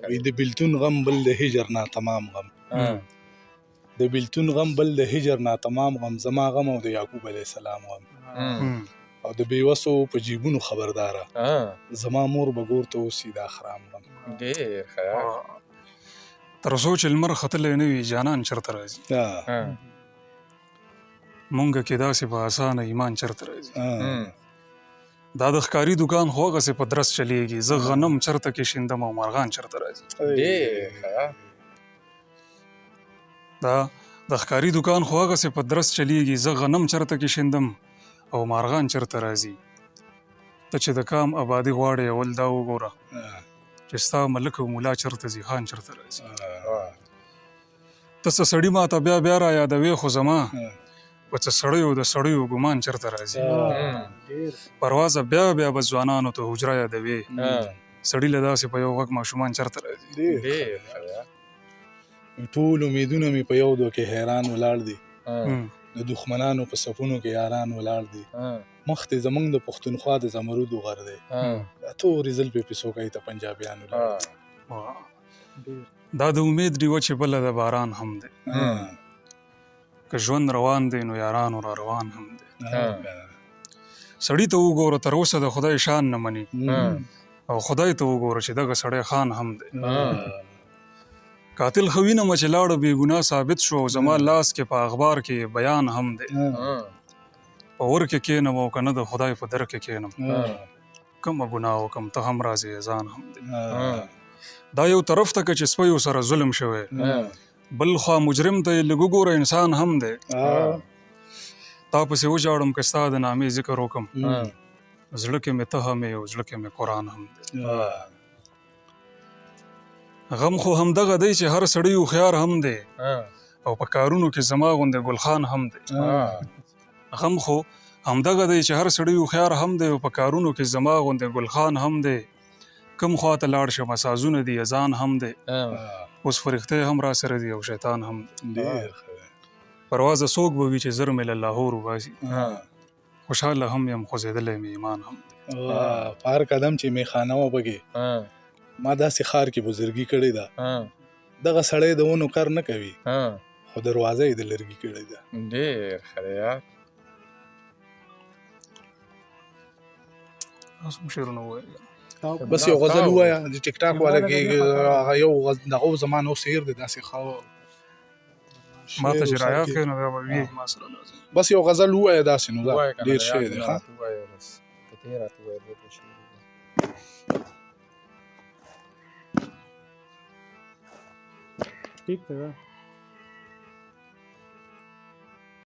وي د بیلتون غم بل د هجر نه تمام غم د بیلتون غم بل د هجر نه تمام غم زما غم او د یعقوب علیه السلام غم او د بیوسو په جیبونو خبرداره زما مور به ګور ته اوسي دا خرام غم ډېر ښه تر څو چې لمر ختلی نه وي جانان چېرته راځي مونږ کې داسې په اسانه ایمان چېرته راځي دا د ښکاري دوکان خو هغسې په درس چلیږي زه غنم چېرته کې شیندم او مارغان چېرته راځي ډېر ښه دا د ښکاري دوکان خو هغسې په درس چلیږي زه غنم چېرته کې شیندم او مارغان چېرته راځي ته چې د کام آبادي غواړې اول دا وګوره چې ستا ملک او ملا چېرته ځي خان چېرته راځي ته څه سړي ماته بیا بیا را یادوې خو زما په څه سړیو د سړیو ګمان چېرته راځي پروازه بیا بیا به ځوانانو ته حجره یادوې سړي له داسې په یو غږ ماشومان چېرته راځي ډېر ښه ټول امیدونه مې په یو دو کې حیران ولاړ دي د دښمنانو په صفونو کې یاران ولاړ دي مخ ته زمونږ د پښتونخوا د زمرودو غر دی دا تورې زلفې په څوکۍ ته پنجابیان ولاړ دي دا د امید ډیوه چې بله د باران هم دی که ژوند روان دی نو یارانو را روان هم دی سړي ته وګوره تر اوسه د خدای شان نه مني او خدای ته وګوره چې دغه سړی خان هم دی قاتل خو وینم چې لاړه بې ګناه ثابت شو او زما لاس کې په اخبار کې بیان هم دی په ور کې کښېنم او که نه د خدای په در کې کښېنم کومه ګناه وکړم ته هم راځې ځان هم دی دا یو طرف ته که چې سپیو سره ظلم شوی بل خوا مجرم ته یې لږ وګوره انسان هم دی تا پسې وژاړم که ستا د نامې ذکر وکړم زړه کې مې ته هم یې او زړه کې مې قرآن هم دی غم خو همدغه دی چې هر سړی هوښیار هم دی او په کارونو کې زما غوندې ګلخان هم دی غم خو همدغه دی چې هر سړی هوښیار هم دی او په کارونو کې زما غوندې ګلخان هم دی کم خواته لاړ شم سازونه دي اذان هم دی اوس فرښتې هم را سره دي او شیطان هم دی پروازه څوک به وي چې زر مې له لاهور وباسي خوشحاله هم یم خوځېدلی مې ایمان هم دی په هر قدم چې میخانه وه پکې ما داسې ښار کې بزرګي کړې ده دغه سړی د ونو کار نه کوي خو دروازه یې د لرګي کړې ده ډېر ښه یار تاسو هم شعرونه ووایئ بس یو غزل ووایه د ټیک ټاک والا کې هغه یو دغه زما نو شعر دی داسې ښه ما ته چې رایاد کړې نو بیا به وي ما سره لازم بس یو غزل ووایه داسې نو دا ډېر شی دی ښه ٹھیک ہے